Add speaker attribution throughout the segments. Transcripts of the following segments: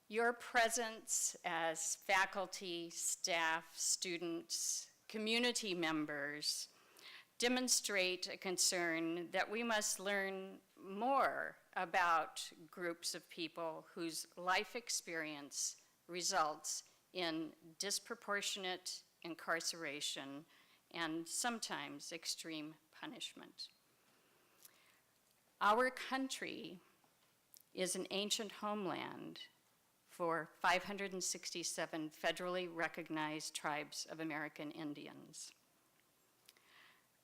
Speaker 1: Your presence as faculty, staff, students, community members demonstrate a concern that we must learn more about groups of people whose life experience results in disproportionate incarceration and sometimes extreme punishment. Our country is an ancient homeland for 567 federally recognized tribes of American Indians.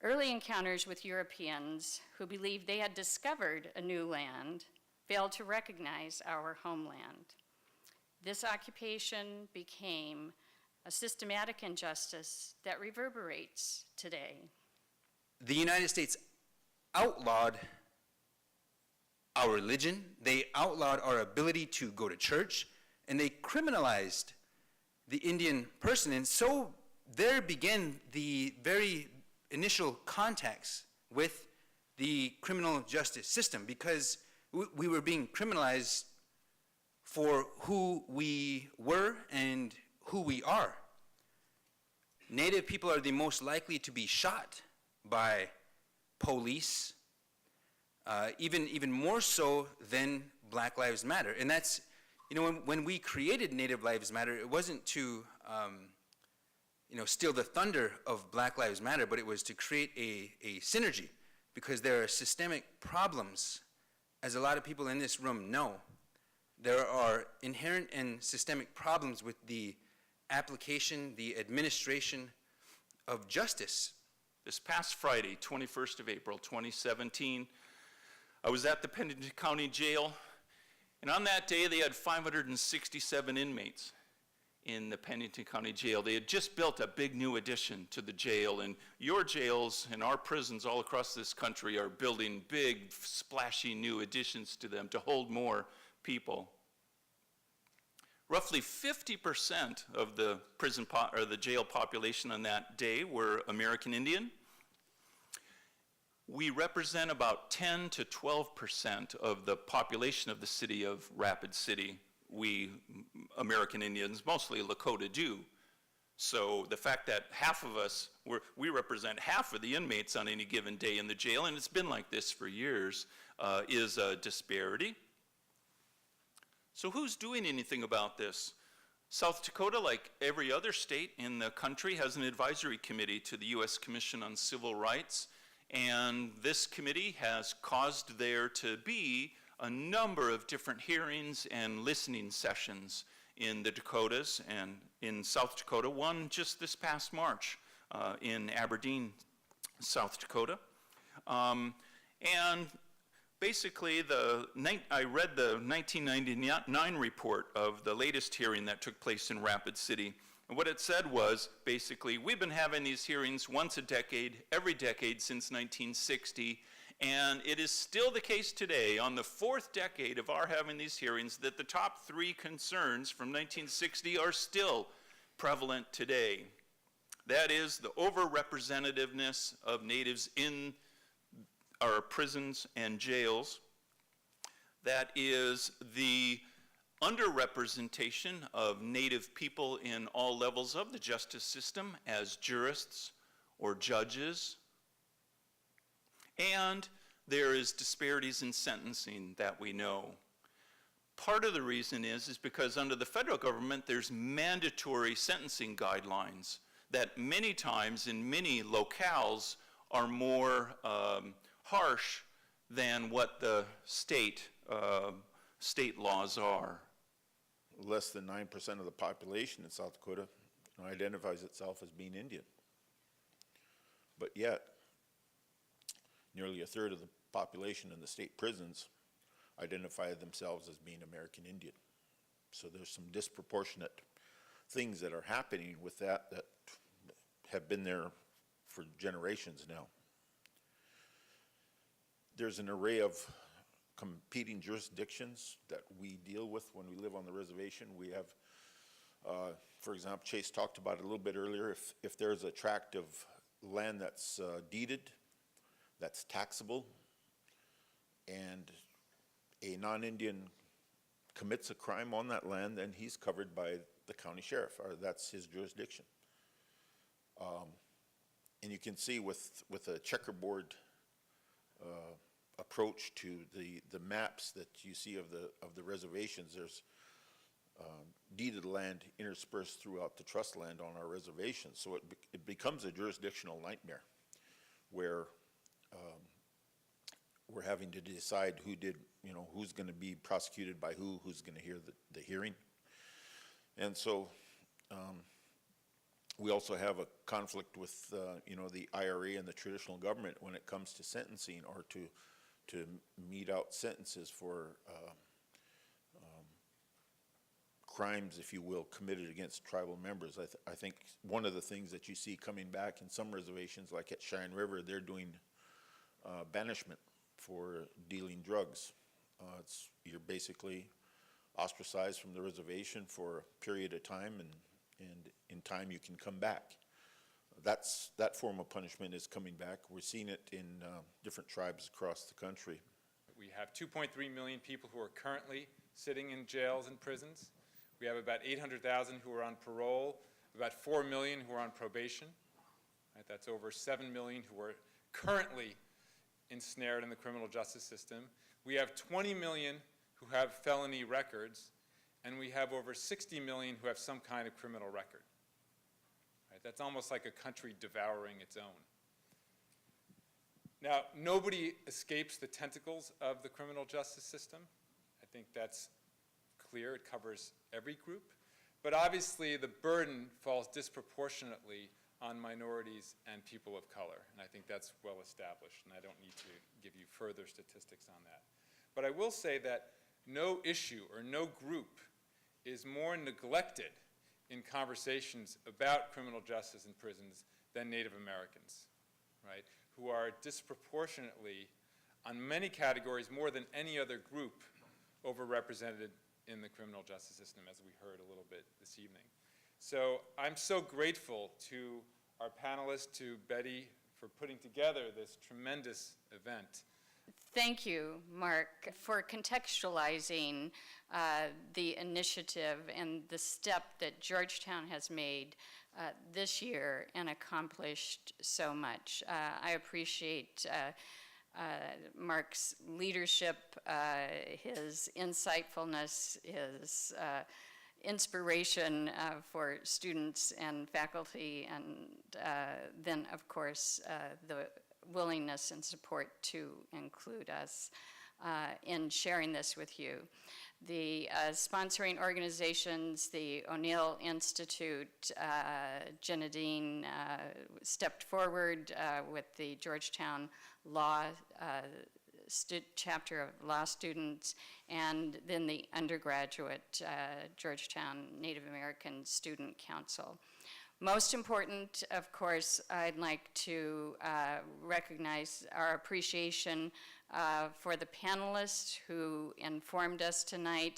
Speaker 1: Early encounters with Europeans who believed they had discovered a new land failed to recognize our homeland. This occupation became a systematic injustice that reverberates today.
Speaker 2: The United States outlawed our religion, they outlawed our ability to go to church, and they criminalized the Indian person. And so there began the very initial contacts with the criminal justice system, because we were being criminalized for who we were and who we are. Native people are the most likely to be shot by police, even more so than Black Lives Matter. And that's, when we created Native Lives Matter, it wasn't to steal the thunder of Black Lives Matter, but it was to create a synergy, because there are systemic problems, as a lot of people in this room know. There are inherent and systemic problems with the application, the administration of justice.
Speaker 3: This past Friday, 21st of April, 2017, I was at the Pennington County Jail, and on that day they had 567 inmates in the Pennington County Jail. They had just built a big new addition to the jail, and your jails and our prisons all across this country are building big, splashy new additions to them to hold more people. Roughly 50% of the the jail population on that day were American Indian. We represent about 10 to 12% of the population of the city of Rapid City. We American Indians, mostly Lakota, do. So the fact that half of us, we represent half of the inmates on any given day in the jail, and it's been like this for years, is a disparity. So who's doing anything about this? South Dakota, like every other state in the country, has an advisory committee to the U.S. Commission on Civil Rights, and this committee has caused there to be a number of different hearings and listening sessions in the Dakotas and in South Dakota, one just this past March in Aberdeen, South Dakota. And basically, I read the 1999 report of the latest hearing that took place in Rapid City. And what it said was, basically, we've been having these hearings once a decade, every decade since 1960, and it is still the case today, on the fourth decade of our having these hearings, that the top three concerns from 1960 are still prevalent today. That is the overrepresentativeness of natives in our prisons and jails. That is the underrepresentation of native people in all levels of the justice system as jurists or judges. And there is disparities in sentencing that we know. Part of the reason is because under the federal government, there's mandatory sentencing guidelines that many times in many locales are more harsh than what the state laws are.
Speaker 4: Less than 9% of the population in South Dakota identifies itself as being Indian. But yet, nearly a third of the population in the state prisons identify themselves as being American Indian. So there's some disproportionate things that are happening with that have been there for generations now. There's an array of competing jurisdictions that we deal with when we live on the reservation. We have, for example, Chase talked about it a little bit earlier, if there's a tract of land that's deeded, that's taxable, and a non-Indian commits a crime on that land, then he's covered by the county sheriff, or that's his jurisdiction. And you can see with a checkerboard approach to the maps that you see of the reservations, there's deeded land interspersed throughout the trust land on our reservations. So it becomes a jurisdictional nightmare where we're having to decide who did, who's going to be prosecuted by who's going to hear the hearing. And so we also have a conflict with, the IRA and the traditional government when it comes to sentencing or to mete out sentences for crimes, if you will, committed against tribal members. I think one of the things that you see coming back in some reservations, like at Cheyenne River, they're doing banishment for dealing drugs. You're basically ostracized from the reservation for a period of time, and in time you can come back. That form of punishment is coming back. We're seeing it in different tribes across the country.
Speaker 5: We have 2.3 million people who are currently sitting in jails and prisons. We have about 800,000 who are on parole, about 4 million who are on probation. Right? That's over 7 million who are currently ensnared in the criminal justice system. We have 20 million who have felony records, and we have over 60 million who have some kind of criminal record. Right? That's almost like a country devouring its own. Now, nobody escapes the tentacles of the criminal justice system. I think that's clear. It covers every group. But obviously, the burden falls disproportionately on minorities and people of color. And I think that's well established, and I don't need to give you further statistics on that. But I will say that no issue or no group is more neglected in conversations about criminal justice in prisons than Native Americans, right? Who are disproportionately, on many categories, more than any other group, overrepresented in the criminal justice system, as we heard a little bit this evening. So I'm so grateful to our panelists, to Betty, for putting together this tremendous event.
Speaker 1: Thank you, Mark, for contextualizing the initiative and the step that Georgetown has made this year and accomplished so much. I appreciate Mark's leadership, his insightfulness, his inspiration for students and faculty, and then, of course, the willingness and support to include us in sharing this with you. The sponsoring organizations, the O'Neill Institute, Jenadine stepped forward with the Georgetown Law chapter of law students, and then the undergraduate Georgetown Native American Student Council. Most important, of course, I'd like to recognize our appreciation for the panelists who informed us tonight.